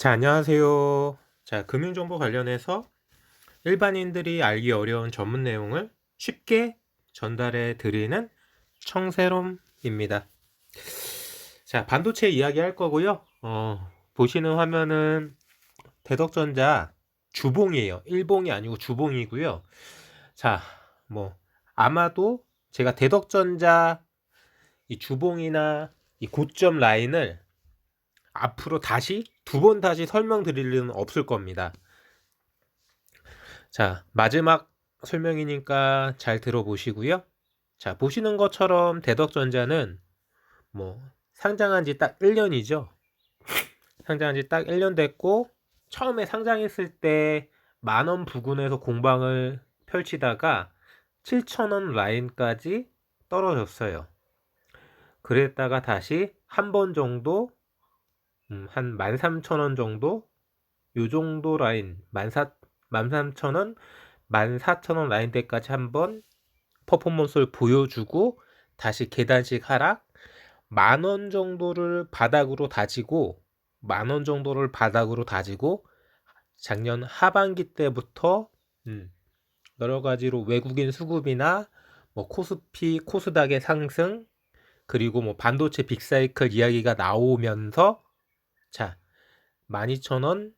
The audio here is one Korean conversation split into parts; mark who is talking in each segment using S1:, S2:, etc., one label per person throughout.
S1: 자, 안녕하세요. 자, 금융정보 관련해서 일반인들이 알기 어려운 전문 내용을 쉽게 전달해 드리는 청새롬입니다. 자, 반도체 이야기 할 거고요. 보시는 화면은 대덕전자 주봉이에요. 일봉이 아니고 주봉이고요. 자, 뭐 아마도 제가 대덕전자 이 주봉이나 이 고점 라인을 앞으로 다시 두 번 다시 설명드릴 일은 없을 겁니다. 자, 마지막 설명이니까 잘 들어보시고요. 자, 보시는 것처럼 대덕전자는 뭐 상장한 지 딱 1년이죠. 상장한 지 딱 1년 됐고 처음에 상장했을 때 10,000원 부근에서 공방을 펼치다가 7,000원 라인까지 떨어졌어요. 그랬다가 다시 한 번 정도 한 13,000원 정도 요 정도 라인 13,000원 14,000원 라인대까지 한번 퍼포먼스를 보여주고 다시 계단식 하락 10,000원 정도를 바닥으로 다지고 10,000원 정도를 바닥으로 다지고 작년 하반기 때부터 여러 가지로 외국인 수급이나 뭐 코스피 코스닥의 상승 그리고 뭐 반도체 빅사이클 이야기가 나오면서 자 12,000원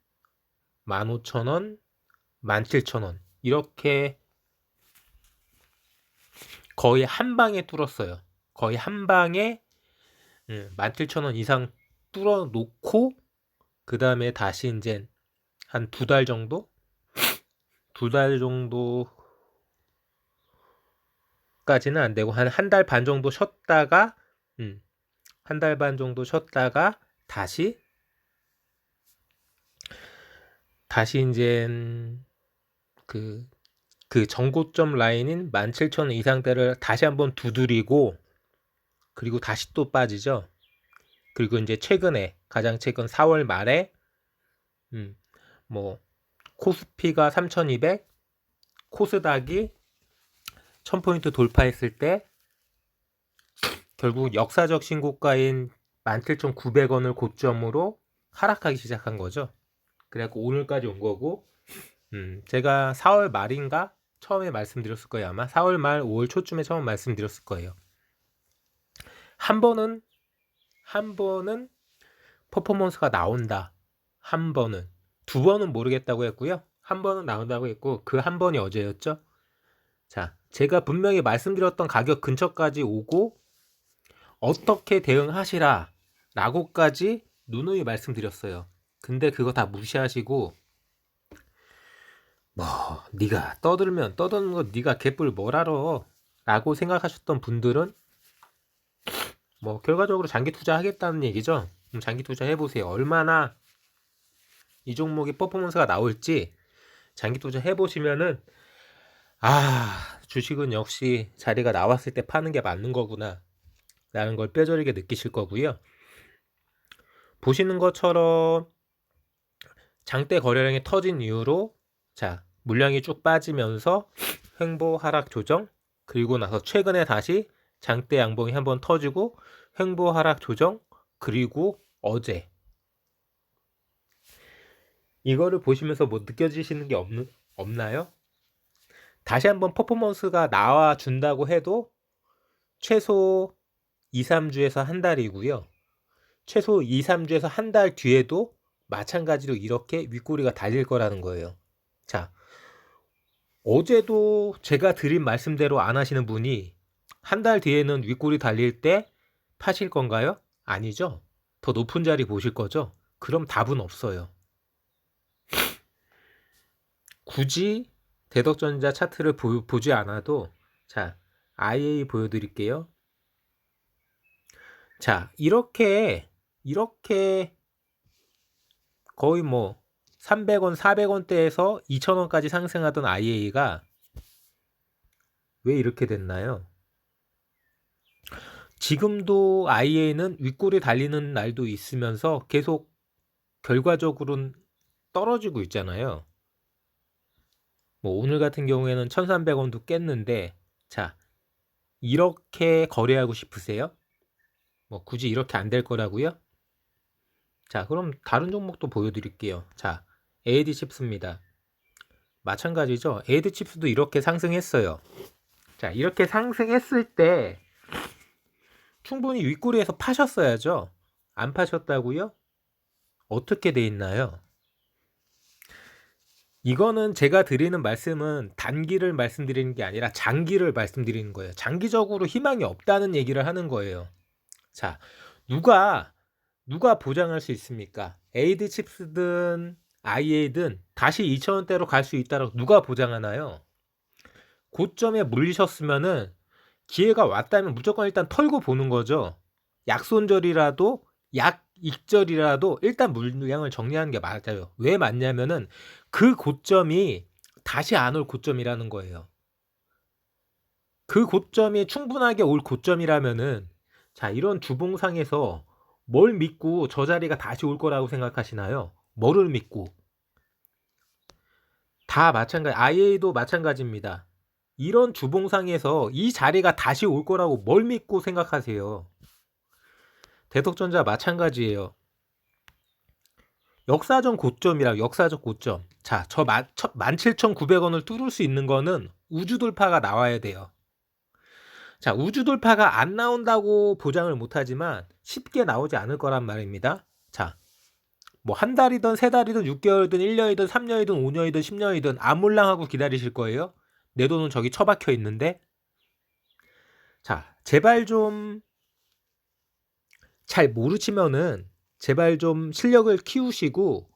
S1: 15,000원 17,000원 이렇게 거의 한 방에 뚫었어요. 거의 한 방에 17,000원 이상 뚫어 놓고 그 다음에 다시 이제 한 두 달 정도? 두 달 정도까지는 안 되고 한 달 반 정도 쉬었다가 한 달 반 정도 쉬었다가 다시 이제 그 전고점 라인인 17,000원 이상대를 다시 한번 두드리고 그리고 다시 또 빠지죠. 그리고 이제 최근에 가장 최근 4월 말에 뭐 코스피가 3,200, 코스닥이 1,000포인트 돌파했을 때 결국 역사적 신고가인 17,900원을 고점으로 하락하기 시작한 거죠. 그래갖고 오늘까지 온 거고 제가 4월 말인가 처음에 말씀드렸을 거예요. 아마 4월 말 5월 초쯤에 처음 말씀드렸을 거예요. 한 번은 퍼포먼스가 나온다. 한 번은. 두 번은 모르겠다고 했고요. 한 번은 나온다고 했고 그 한 번이 어제였죠. 자, 제가 분명히 말씀드렸던 가격 근처까지 오고 어떻게 대응하시라 라고까지 누누이 말씀드렸어요. 근데 그거 다 무시하시고 뭐 네가 떠들면 떠드는 거 네가 개뿔 뭘 알아 라고 생각하셨던 분들은 뭐 결과적으로 장기 투자하겠다는 얘기죠. 장기 투자 해보세요. 얼마나 이 종목의 퍼포먼스가 나올지 장기 투자 해보시면은 주식은 역시 자리가 나왔을 때 파는 게 맞는 거구나 라는 걸 뼈저리게 느끼실 거고요. 보시는 것처럼 장대 거래량이 터진 이후로 자 물량이 쭉 빠지면서 횡보 하락 조정 그리고 나서 최근에 다시 장대 양봉이 한번 터지고 횡보 하락 조정 그리고 어제 이거를 보시면서 뭐 느껴지시는 게 없나요? 다시 한번 퍼포먼스가 나와준다고 해도 최소 2, 3주에서 한 달이고요. 최소 2, 3주에서 한 달 뒤에도 마찬가지로 이렇게 윗꼬리가 달릴 거라는 거예요. 자, 어제도 제가 드린 말씀대로 안 하시는 분이 한 달 뒤에는 윗꼬리 달릴 때 파실 건가요? 아니죠. 더 높은 자리 보실 거죠? 그럼 답은 없어요. 굳이 대덕전자 차트를 보지 않아도 자 IA 보여드릴게요. 자 이렇게 거의 뭐 300원 400원대에서 2,000원까지 상승하던 IA가 왜 이렇게 됐나요? 지금도 IA는 윗골이 달리는 날도 있으면서 계속 결과적으로는 떨어지고 있잖아요. 뭐 오늘 같은 경우에는 1,300원도 깼는데 자 이렇게 거래하고 싶으세요? 뭐 굳이 이렇게 안 될 거라고요? 자, 그럼 다른 종목도 보여드릴게요. 자, AD 칩스입니다. 마찬가지죠. AD 칩스도 이렇게 상승했어요. 자, 이렇게 상승했을 때 충분히 윗꼬리에서 파셨어야죠. 안 파셨다고요? 어떻게 돼 있나요? 이거는 제가 드리는 말씀은 단기를 말씀드리는 게 아니라 장기를 말씀드리는 거예요. 장기적으로 희망이 없다는 얘기를 하는 거예요. 자, 누가 보장할 수 있습니까? AD 칩스든 IA든 다시 2,000원대로 갈 수 있다고 누가 보장하나요? 고점에 물리셨으면은 기회가 왔다면 무조건 일단 털고 보는 거죠. 약손절이라도 약익절이라도 일단 물량을 정리하는 게 맞아요. 왜 맞냐면은 그 고점이 다시 안 올 고점이라는 거예요. 그 고점이 충분하게 올 고점이라면은 자, 이런 주봉상에서 뭘 믿고 저 자리가 다시 올 거라고 생각하시나요? 뭐를 믿고? 다 마찬가지, IA도 마찬가지입니다. 이런 주봉상에서 이 자리가 다시 올 거라고 뭘 믿고 생각하세요? 대덕전자 마찬가지예요. 역사적 고점이라 역사적 고점. 자, 저 17,900원을 뚫을 수 있는 거는 우주 돌파가 나와야 돼요. 자, 우주 돌파가 안 나온다고 보장을 못하지만 쉽게 나오지 않을 거란 말입니다. 자, 뭐 한 달이든 세 달이든 6개월이든 1년이든 3년이든 5년이든 10년이든 아몰랑하고 기다리실 거예요. 내 돈은 저기 처박혀 있는데. 자, 제발 좀 잘 모르시면은 제발 좀 실력을 키우시고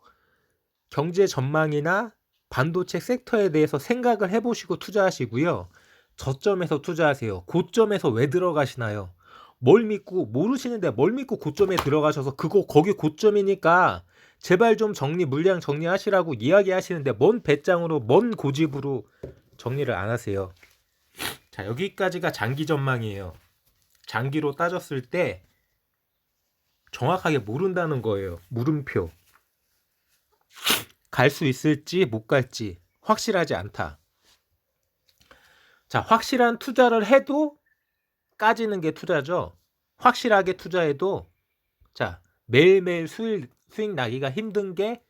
S1: 경제 전망이나 반도체 섹터에 대해서 생각을 해보시고 투자하시고요. 저점에서 투자하세요. 고점에서 왜 들어가시나요? 뭘 믿고 모르시는데 뭘 믿고 고점에 들어가셔서 거기 고점이니까 제발 좀 물량 정리하시라고 이야기하시는데 뭔 배짱으로 뭔 고집으로 정리를 안 하세요. 자, 여기까지가 장기 전망이에요. 장기로 따졌을 때 정확하게 모른다는 거예요. 물음표. 갈 수 있을지 못 갈지 확실하지 않다. 자, 확실한 투자를 해도 까지는 게 투자죠. 확실하게 투자해도 자, 매일매일 수익 나기가 힘든 게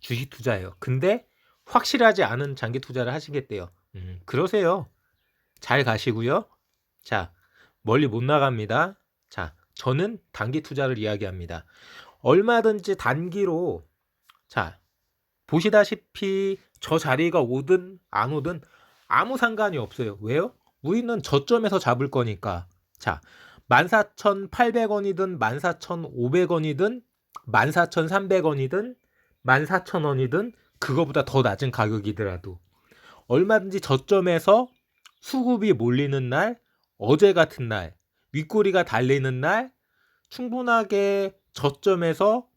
S1: 주식 투자예요. 근데 확실하지 않은 장기 투자를 하시겠대요. 그러세요. 잘 가시고요. 자, 멀리 못 나갑니다. 자, 저는 단기 투자를 이야기합니다. 얼마든지 단기로 자, 보시다시피 저 자리가 오든 안 오든 아무 상관이 없어요. 왜요? 우리는 저점에서 잡을 거니까. 자, 14,800원이든 14,500원이든 14,300원이든 14,000원이든 그거보다 더 낮은 가격이더라도 얼마든지 저점에서 수급이 몰리는 날, 어제 같은 날, 윗꼬리가 달리는 날 충분하게 저점에서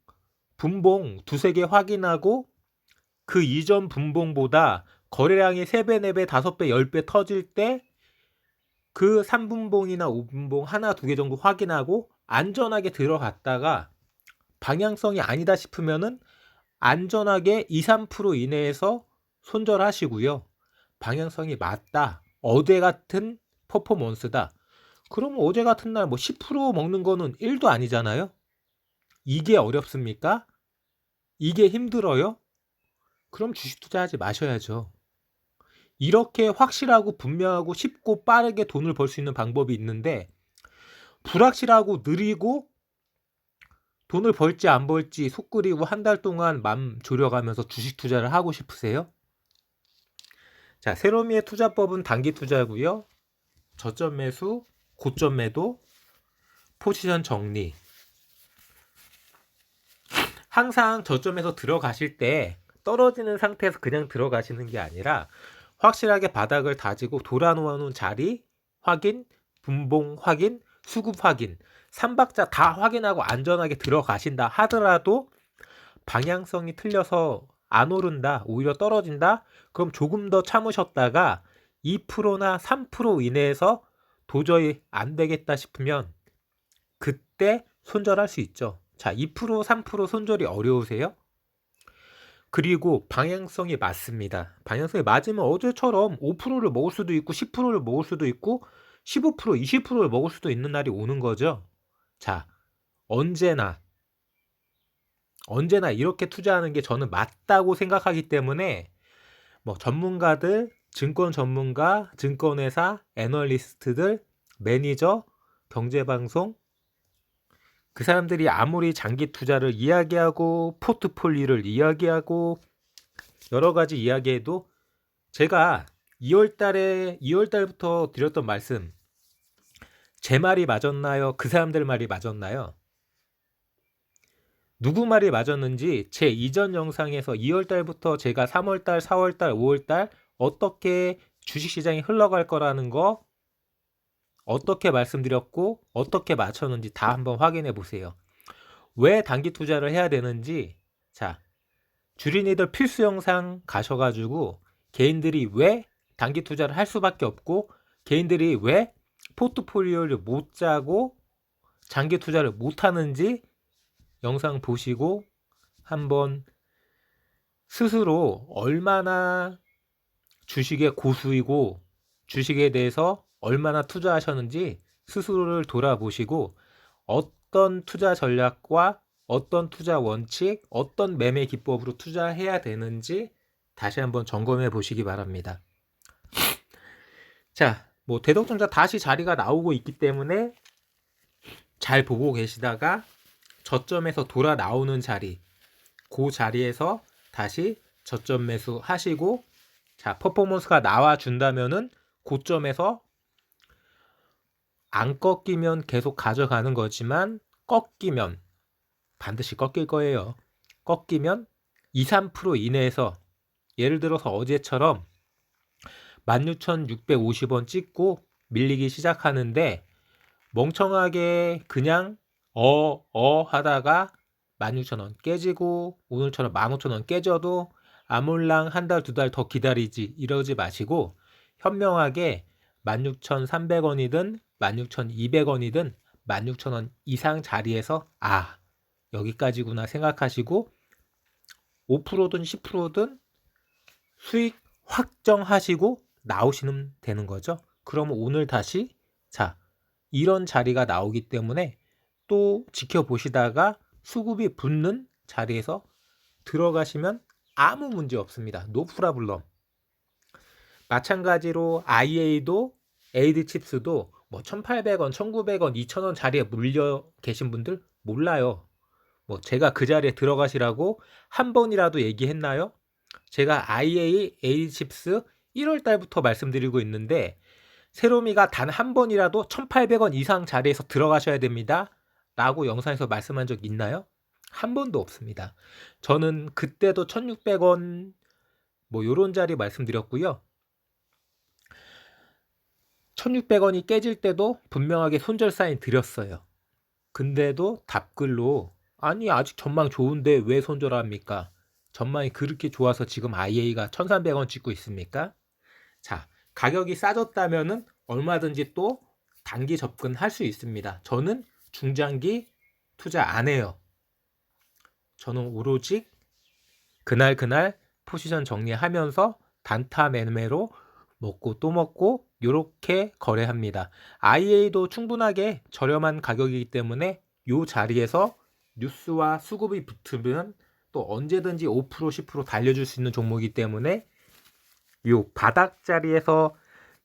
S1: 분봉 두세 개 확인하고 그 이전 분봉보다 거래량이 3배, 4배, 5배, 10배 터질 때 그 3분봉이나 5분봉 하나, 두 개 정도 확인하고 안전하게 들어갔다가 방향성이 아니다 싶으면은 안전하게 2, 3% 이내에서 손절하시고요. 방향성이 맞다. 어제 같은 퍼포먼스다. 그러면 어제 같은 날 뭐 10% 먹는 거는 1도 아니잖아요. 이게 어렵습니까? 이게 힘들어요? 그럼 주식 투자하지 마셔야죠. 이렇게 확실하고 분명하고 쉽고 빠르게 돈을 벌 수 있는 방법이 있는데 불확실하고 느리고 돈을 벌지 안 벌지 속 끓이고 한 달 동안 맘 졸여가면서 주식 투자를 하고 싶으세요? 자, 세로미의 투자법은 단기 투자고요. 저점 매수, 고점 매도, 포지션 정리. 항상 저점에서 들어가실 때 떨어지는 상태에서 그냥 들어가시는 게 아니라 확실하게 바닥을 다지고 돌아놓은 자리 확인, 분봉 확인, 수급 확인 3박자 다 확인하고 안전하게 들어가신다 하더라도 방향성이 틀려서 안 오른다, 오히려 떨어진다? 그럼 조금 더 참으셨다가 2%나 3% 이내에서 도저히 안 되겠다 싶으면 그때 손절할 수 있죠. 자, 2%, 3% 손절이 어려우세요? 그리고 방향성이 맞습니다. 방향성이 맞으면 어제처럼 5%를 먹을 수도 있고 10%를 먹을 수도 있고 15%, 20%를 먹을 수도 있는 날이 오는 거죠. 자, 언제나 언제나 이렇게 투자하는 게 저는 맞다고 생각하기 때문에 뭐 전문가들, 증권 전문가, 증권회사, 애널리스트들, 매니저, 경제방송 그 사람들이 아무리 장기 투자를 이야기하고 포트폴리오를 이야기하고 여러 가지 이야기해도 제가 2월 달부터 드렸던 말씀 제 말이 맞았나요? 그 사람들 말이 맞았나요? 누구 말이 맞았는지 제 이전 영상에서 2월 달부터 제가 3월 달, 4월 달, 5월 달 어떻게 주식시장이 흘러갈 거라는 거 어떻게 말씀드렸고 어떻게 맞췄는지 다 한번 확인해 보세요. 왜 단기 투자를 해야 되는지 자 주린이들 필수 영상 가셔가지고 개인들이 왜 단기 투자를 할 수밖에 없고 개인들이 왜 포트폴리오를 못 짜고 장기 투자를 못 하는지 영상 보시고 한번 스스로 얼마나 주식의 고수이고 주식에 대해서 얼마나 투자하셨는지 스스로를 돌아보시고 어떤 투자 전략과 어떤 투자 원칙, 어떤 매매 기법으로 투자해야 되는지 다시 한번 점검해 보시기 바랍니다. 자, 뭐 대덕전자 다시 자리가 나오고 있기 때문에 잘 보고 계시다가 저점에서 돌아 나오는 자리, 그 자리에서 다시 저점 매수 하시고 자, 퍼포먼스가 나와 준다면은 고점에서 안 꺾이면 계속 가져가는 거지만 꺾이면 반드시 꺾일 거예요. 꺾이면 2, 3% 이내에서 예를 들어서 어제처럼 16,650원 찍고 밀리기 시작하는데 멍청하게 그냥 하다가 16,000원 깨지고 오늘처럼 15,000원 깨져도 아몰랑 한 달, 두 달 더 기다리지 이러지 마시고 현명하게 16,300원이든 16,200원이든 16,000원 이상 자리에서 여기까지구나 생각하시고 5%든 10%든 수익 확정하시고 나오시면 되는 거죠. 그러면 오늘 다시 이런 자리가 나오기 때문에 또 지켜보시다가 수급이 붙는 자리에서 들어가시면 아무 문제 없습니다. 노 프라블럼. 마찬가지로 IA도 에이드칩스도 뭐 1,800원, 1,900원, 2,000원 자리에 물려 계신 분들 몰라요. 뭐 제가 그 자리에 들어가시라고 한 번이라도 얘기했나요? 제가 IA, 에이드칩스 1월 달부터 말씀드리고 있는데 세로미가 단 한 번이라도 1,800원 이상 자리에서 들어가셔야 됩니다. 라고 영상에서 말씀한 적 있나요? 한 번도 없습니다. 저는 그때도 1,600원 뭐 요런 자리 말씀드렸고요. 1,600원이 깨질 때도 분명하게 손절 사인 드렸어요. 근데도 답글로 아니 아직 전망 좋은데 왜 손절합니까? 전망이 그렇게 좋아서 지금 IA가 1,300원 찍고 있습니까? 자, 가격이 싸졌다면은 얼마든지 또 단기 접근할 수 있습니다. 저는 중장기 투자 안 해요. 저는 오로지 그날 포지션 정리하면서 단타 매매로 먹고 또 먹고 요렇게 거래합니다. IA도 충분하게 저렴한 가격이기 때문에 요 자리에서 뉴스와 수급이 붙으면 또 언제든지 5% 10% 달려줄 수 있는 종목이기 때문에 요 바닥 자리에서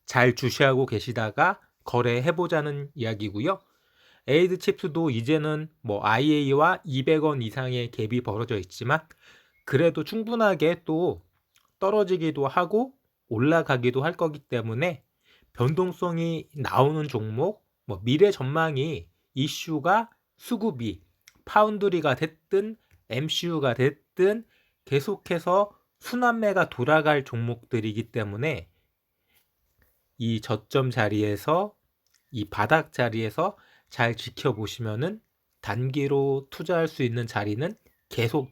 S1: 잘 주시하고 계시다가 거래해보자는 이야기고요. 에이드칩스도 이제는 뭐 IA와 200원 이상의 갭이 벌어져 있지만 그래도 충분하게 또 떨어지기도 하고 올라가기도 할 거기 때문에 변동성이 나오는 종목, 뭐 미래 전망이 이슈가 수급이 파운드리가 됐든 MCU가 됐든 계속해서 순환매가 돌아갈 종목들이기 때문에 이 저점 자리에서 이 바닥 자리에서 잘 지켜보시면은 단기로 투자할 수 있는 자리는 계속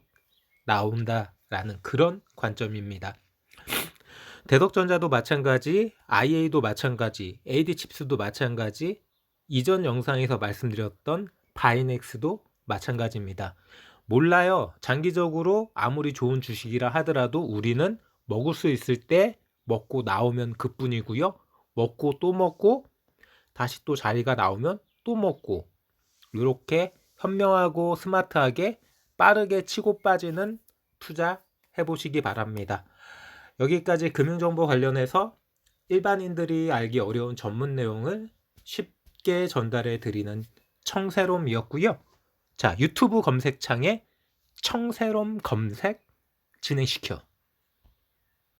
S1: 나온다라는 그런 관점입니다. 대덕전자도 마찬가지, IA도 마찬가지, AD칩스도 마찬가지, 이전 영상에서 말씀드렸던 바이넥스도 마찬가지입니다. 몰라요. 장기적으로 아무리 좋은 주식이라 하더라도 우리는 먹을 수 있을 때 먹고 나오면 그뿐이고요. 먹고 또 먹고 다시 또 자리가 나오면 또 먹고 이렇게 현명하고 스마트하게 빠르게 치고 빠지는 투자 해보시기 바랍니다. 여기까지 금융정보 관련해서 일반인들이 알기 어려운 전문 내용을 쉽게 전달해 드리는 청새롬이었고요. 자, 유튜브 검색창에 청새롬 검색 진행시켜